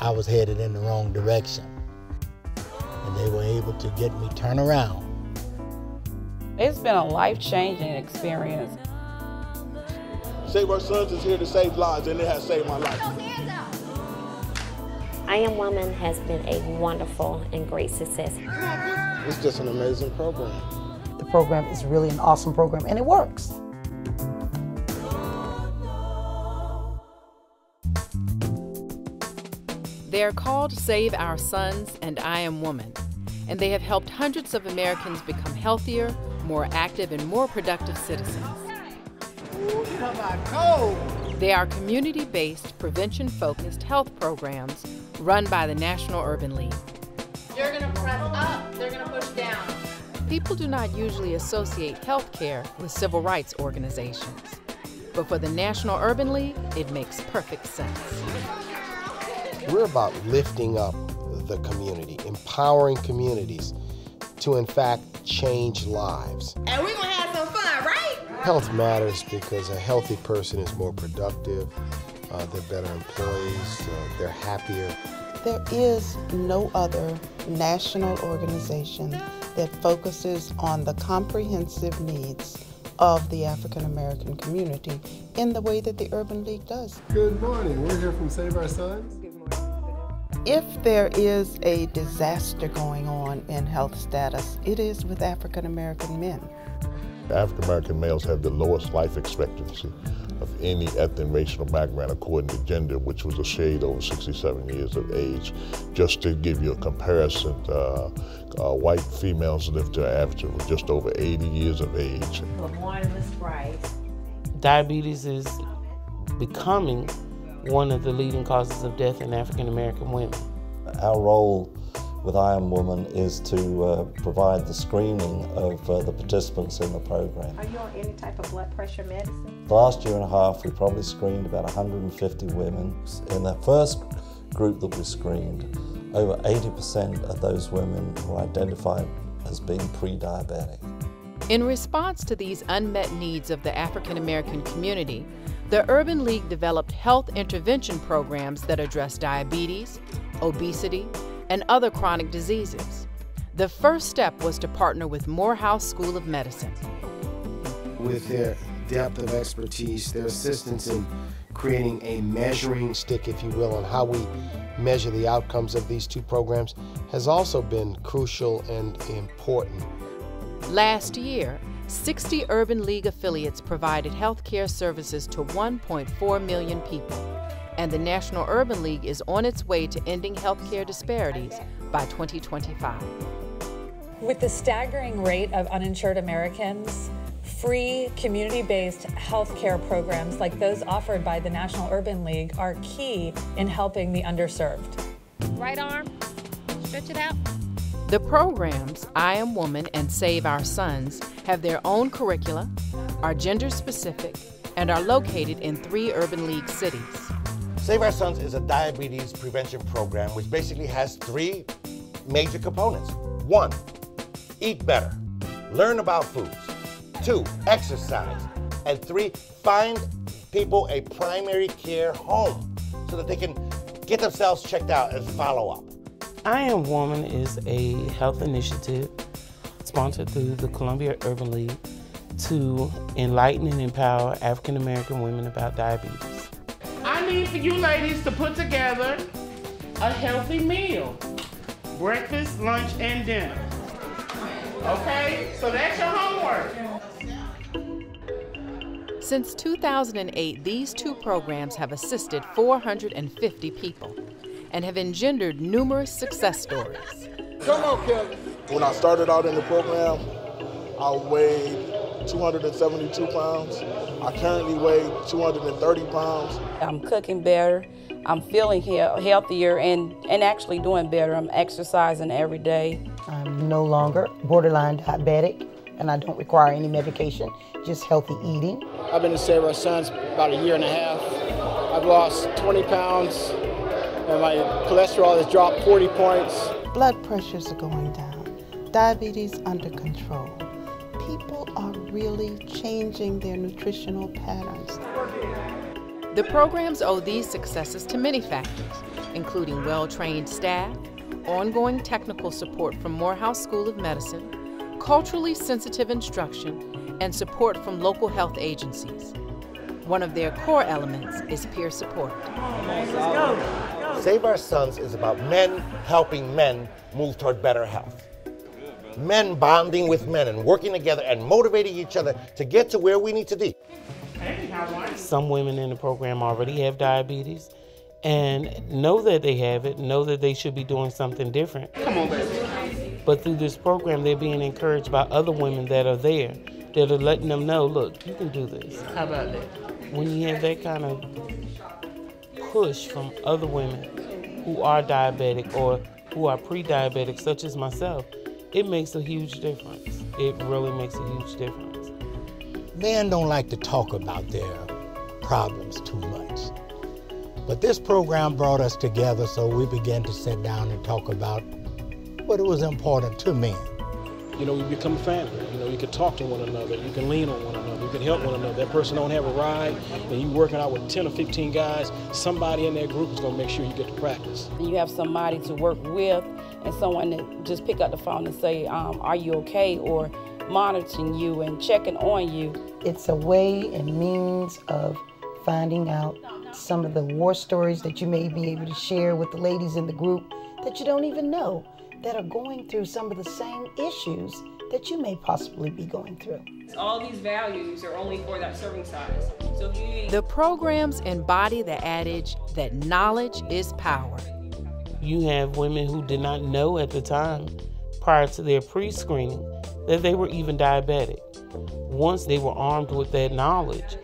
I was headed in the wrong direction. And they were able to get me turned around. It's been a life-changing experience. Save Our Sons is here to save lives, and it has saved my life. I Am Woman has been a wonderful and great success. It's just an amazing program. The program is really an awesome program, and it works. They are called Save Our Sons and I Am Woman, and they have helped hundreds of Americans become healthier, more active, and more productive citizens. They are community-based, prevention-focused health programs run by the National Urban League. You're going to press up, they're going to push down. People do not usually associate health care with civil rights organizations, but for the National Urban League, it makes perfect sense. We're about lifting up the community, empowering communities to, in fact, change lives. And we're going to have some fun, right? Health matters because a healthy person is more productive, they're better employees, they're happier. There is no other national organization that focuses on the comprehensive needs of the African American community in the way that the Urban League does. Good morning. We're here from Save Our Sons. If there is a disaster going on in health status, it is with African American men. African American males have the lowest life expectancy of any ethnic, racial background according to gender, which was a shade over 67 years of age. Just to give you a comparison, white females live to an average of just over 80 years of age. Good morning, Ms. Bryce. Diabetes is becoming one of the leading causes of death in African American women. Our role with I Am Woman is to provide the screening of the participants in the program. Are you on any type of blood pressure medicine? The last year and a half, we probably screened about 150 women. In the first group that we screened, over 80% of those women were identified as being pre-diabetic. In response to these unmet needs of the African American community, the Urban League developed health intervention programs that address diabetes, obesity, and other chronic diseases. The first step was to partner with Morehouse School of Medicine. With their depth of expertise, their assistance in creating a measuring stick, if you will, on how we measure the outcomes of these two programs has also been crucial and important. Last year, 60 Urban League affiliates provided health care services to 1.4 million people, and the National Urban League is on its way to ending health care disparities by 2025. With the staggering rate of uninsured Americans, free community-based health care programs like those offered by the National Urban League are key in helping the underserved. Right arm, stretch it out. The programs, I Am Woman and Save Our Sons, have their own curricula, are gender-specific, and are located in 3 Urban League cities. Save Our Sons is a diabetes prevention program which basically has 3 major components. 1, eat better, learn about foods. 2, exercise. And 3, find people a primary care home so that they can get themselves checked out and follow up. I Am Woman is a health initiative sponsored through the Columbia Urban League to enlighten and empower African American women about diabetes. I need for you ladies to put together a healthy meal. Breakfast, lunch, and dinner. Okay, so that's your homework. Since 2008, these 2 programs have assisted 450 people and have engendered numerous success stories. Come on, Kevin. When I started out in the program, I weighed 272 pounds. I currently weigh 230 pounds. I'm cooking better. I'm feeling healthier and actually doing better. I'm exercising every day. I'm no longer borderline diabetic, and I don't require any medication, just healthy eating. I've been to Save Our Sons about a year and a half. I've lost 20 pounds, and my cholesterol has dropped 40 points. Blood pressures are going down, diabetes under control. People are really changing their nutritional patterns. The programs owe these successes to many factors, including well-trained staff, ongoing technical support from Morehouse School of Medicine, culturally sensitive instruction, and support from local health agencies. One of their core elements is peer support. Save Our Sons is about men helping men move toward better health. Men bonding with men and working together and motivating each other to get to where we need to be. Some women in the program already have diabetes and know that they have it, know that they should be doing something different. Come on, baby. But through this program, they're being encouraged by other women that are there, that are letting them know, look, you can do this. How about that? When you have that kind of push from other women who are diabetic or who are pre-diabetic, such as myself, it makes a huge difference. It really makes a huge difference. Men don't like to talk about their problems too much. But this program brought us together, so we began to sit down and talk about what was important to men. You know, we become a family. You know, you can talk to one another, you can lean on one another, you can help one another. That person don't have a ride, and you working out with 10 or 15 guys, somebody in that group is gonna make sure you get to practice. You have somebody to work with and someone that just pick up the phone and say, are you okay? Or monitoring you and checking on you. It's a way and means of finding out some of the war stories that you may be able to share with the ladies in the group that you don't even know, that are going through some of the same issues that you may possibly be going through. All these values are only for that serving size. So if you... The programs embody the adage that knowledge is power. You have women who did not know at the time, prior to their pre-screening, that they were even diabetic. Once they were armed with that knowledge,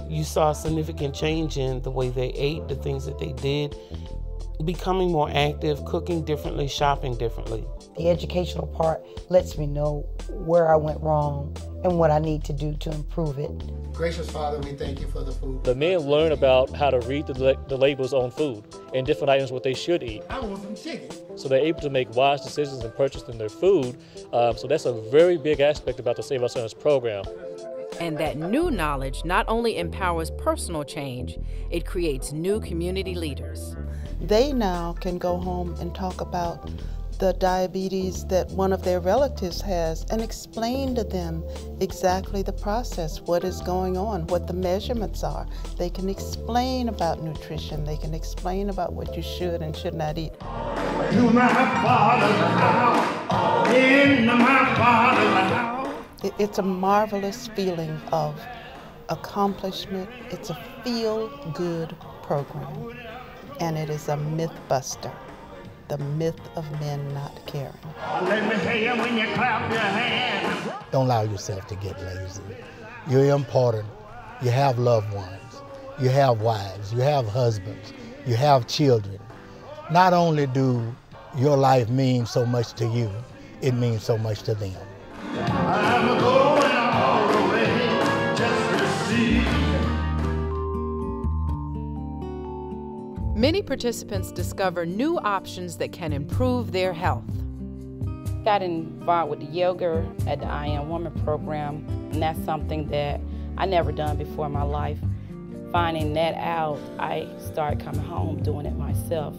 you saw a significant change in the way they ate, the things that they did, becoming more active, cooking differently, shopping differently. The educational part lets me know where I went wrong and what I need to do to improve it. Gracious Father, we thank you for the food. The men learn about how to read the labels on food and different items what they should eat. I want some chicken. So they're able to make wise decisions in purchasing their food. So that's a very big aspect about the Save Our Sons program. And that new knowledge not only empowers personal change, it creates new community leaders. They now can go home and talk about the diabetes that one of their relatives has and explain to them exactly the process, what is going on, what the measurements are. They can explain about nutrition. They can explain about what you should and should not eat. To my Father's house, in my Father's house. It's a marvelous feeling of accomplishment. It's a feel-good program, and it is a myth buster. The myth of men not caring. Let me hear you when you clap your hands. Don't allow yourself to get lazy. You're important. You have loved ones. You have wives. You have husbands. You have children. Not only do your life mean so much to you, it means so much to them. I'm going all the way just to see. Many participants discover new options that can improve their health. Got involved with the yoga at the I Am Woman program, and that's something that I never done before in my life. Finding that out, I started coming home doing it myself.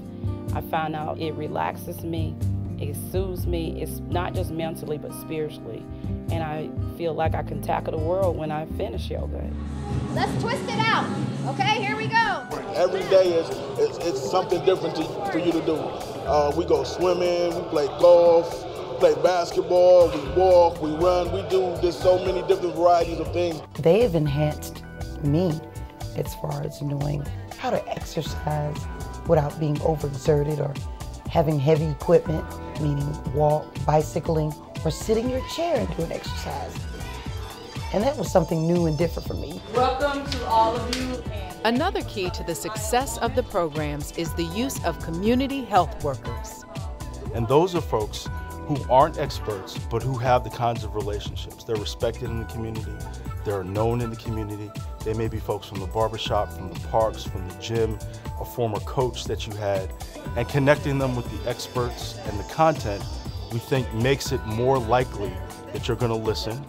I found out it relaxes me, it soothes me. It's not just mentally, but spiritually. And I feel like I can tackle the world when I finish yoga. Let's twist it out. Okay, here we go. Every day it's something different for you to do. We go swimming, we play golf, play basketball, we walk, we run, we do just so many different varieties of things. They have enhanced me as far as knowing how to exercise without being overexerted or having heavy equipment, meaning walk, bicycling, or sitting in your chair and doing exercise. And that was something new and different for me. Welcome to all of you. Another key to the success of the programs is the use of community health workers. And those are folks who aren't experts, but who have the kinds of relationships. They're respected in the community, they're known in the community. They may be folks from the barbershop, from the parks, from the gym, a former coach that you had, and connecting them with the experts and the content, we think makes it more likely that you're gonna listen.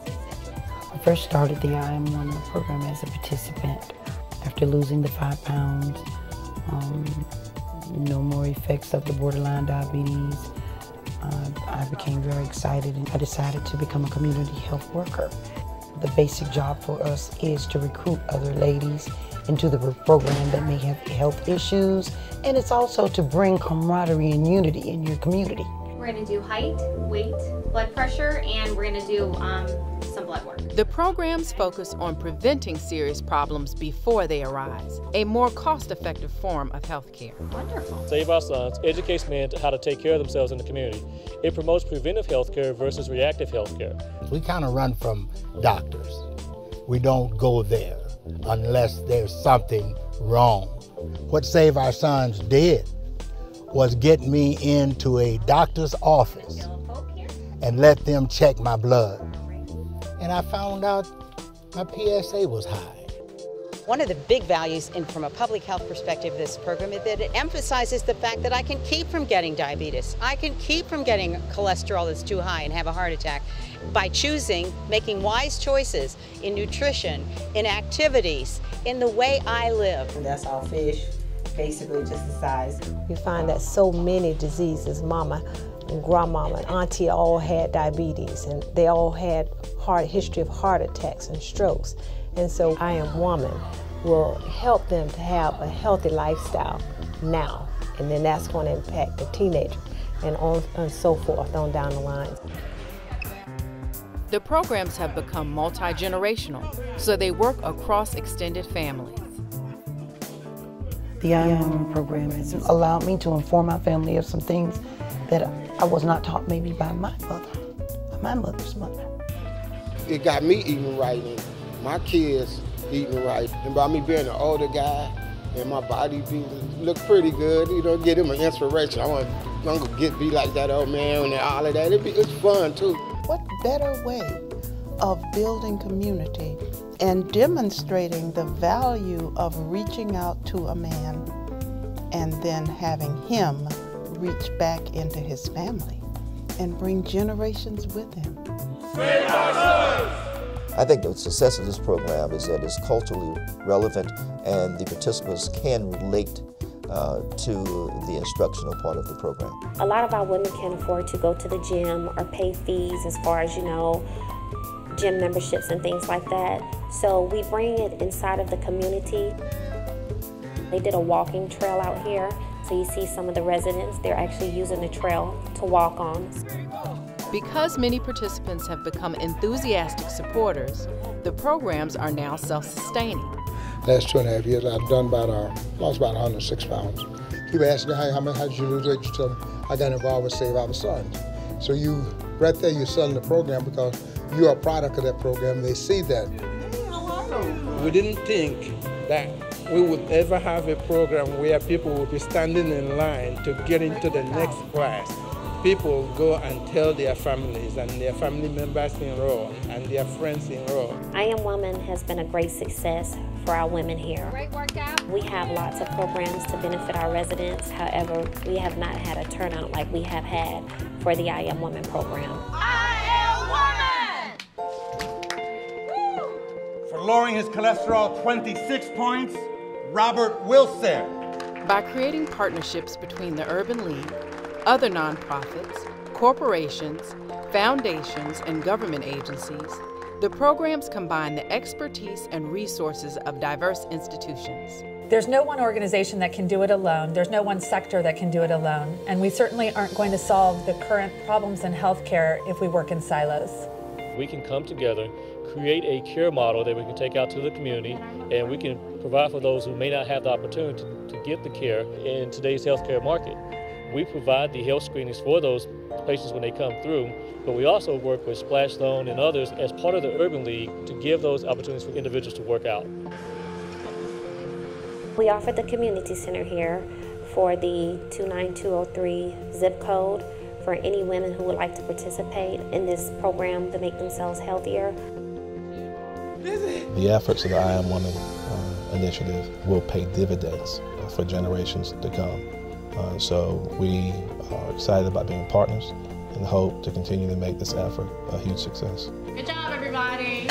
I first started the I Am Woman program as a participant. After losing the 5 pounds, no more effects of the borderline diabetes. I became very excited and I decided to become a community health worker. The basic job for us is to recruit other ladies into the program that may have health issues, and it's also to bring camaraderie and unity in your community. We're going to do height, weight, blood pressure, and we're going to do some blood work. The programs focus on preventing serious problems before they arise, a more cost-effective form of health care. Wonderful. Save Our Sons educates men how to take care of themselves in the community. It promotes preventive health care versus reactive health care. We kind of run from doctors. We don't go there unless there's something wrong. What Save Our Sons did was get me into a doctor's office and let them check my blood. And I found out my PSA was high. One of the big values from a public health perspective of this program is that it emphasizes the fact that I can keep from getting diabetes. I can keep from getting cholesterol that's too high and have a heart attack by making wise choices in nutrition, in activities, in the way I live. And that's our fish, basically just the size. You find that so many diseases, mama and grandmama and auntie all had diabetes, and they all had history of heart attacks and strokes. And so I Am Woman will help them to have a healthy lifestyle now, and then that's going to impact the teenager and on and so forth on down the line. The programs have become multi-generational, so they work across extended families. The I Am Woman program has allowed me to inform my family of some things that I was not taught maybe by my mother's mother. It got me eating right and my kids eating right. And by me being an older guy and my body look pretty good, you know, get him an inspiration. I'm gonna be like that old man and all of that. It's fun too. What better way of building community and demonstrating the value of reaching out to a man and then having him reach back into his family and bring generations with him. I think the success of this program is that it's culturally relevant and the participants can relate to the instructional part of the program. A lot of our women can't afford to go to the gym or pay fees as far as, you know, gym memberships and things like that. So we bring it inside of the community. They did a walking trail out here. So you see some of the residents, they're actually using the trail to walk on. Because many participants have become enthusiastic supporters, the programs are now self-sustaining. Last 2.5 years, I've done lost about 106 pounds. People ask me, how did you lose weight? You tell them, I got involved with Save Our Sons. So right there, you're selling the program because you're a product of that program. They see that. We didn't think that we would ever have a program where people would be standing in line to get into the next class. People go and tell their families, and their family members enroll, and their friends enroll. I Am Woman has been a great success for our women here. Great workout. We have lots of programs to benefit our residents. However, we have not had a turnout like we have had for the I Am Woman program. I Am Woman! For lowering his cholesterol 26 points, Robert Wilson. By creating partnerships between the Urban League, other nonprofits, corporations, foundations, and government agencies, the programs combine the expertise and resources of diverse institutions. There's no one organization that can do it alone. There's no one sector that can do it alone. And we certainly aren't going to solve the current problems in healthcare if we work in silos. We can come together, create a care model that we can take out to the community, and we can provide for those who may not have the opportunity to get the care in today's healthcare market. We provide the health screenings for those patients when they come through, but we also work with Splash Zone and others as part of the Urban League to give those opportunities for individuals to work out. We offer the community center here for the 29203 zip code for any women who would like to participate in this program to make themselves healthier. The efforts of the I Am Woman initiative will pay dividends for generations to come. So we are excited about being partners and hope to continue to make this effort a huge success. Good job, everybody.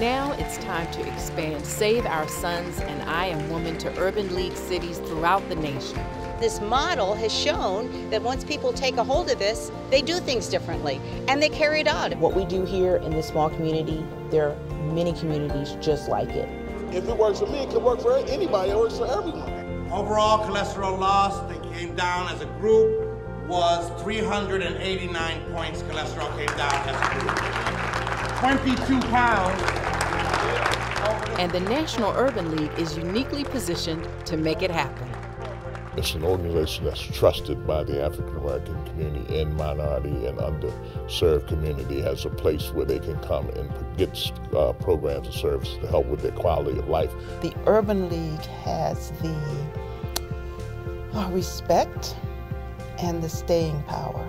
Now it's time to expand Save Our Sons and I Am Woman to Urban League cities throughout the nation. this model has shown that once people take a hold of this, they do things differently, and they carry it out. What we do here in this small community, there are many communities just like it. If it works for me, it can work for anybody. It works for everyone. Overall cholesterol loss that came down as a group was 389 points. Cholesterol came down as a group. 22 pounds. And the National Urban League is uniquely positioned to make it happen. It's an organization that's trusted by the African American community and minority and underserved community as a place where they can come and get programs and services to help with their quality of life. The Urban League has the respect and the staying power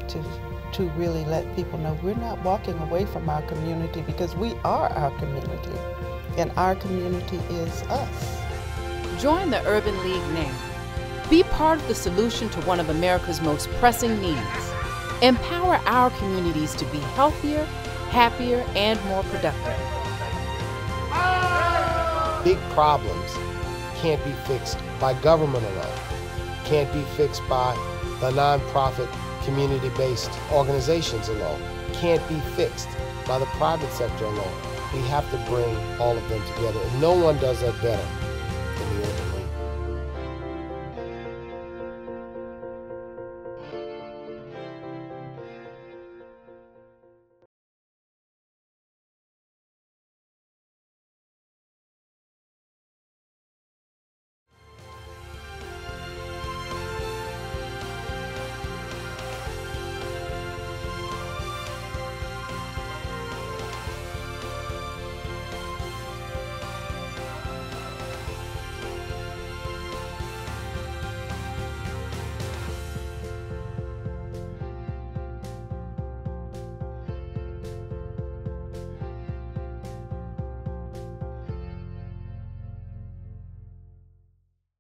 to really let people know we're not walking away from our community, because we are our community, and our community is us. Join the Urban League now. Be part of the solution to one of America's most pressing needs. Empower our communities to be healthier, happier, and more productive. Big problems can't be fixed by government alone, can't be fixed by the nonprofit community-based organizations alone, can't be fixed by the private sector alone. We have to bring all of them together, and no one does that better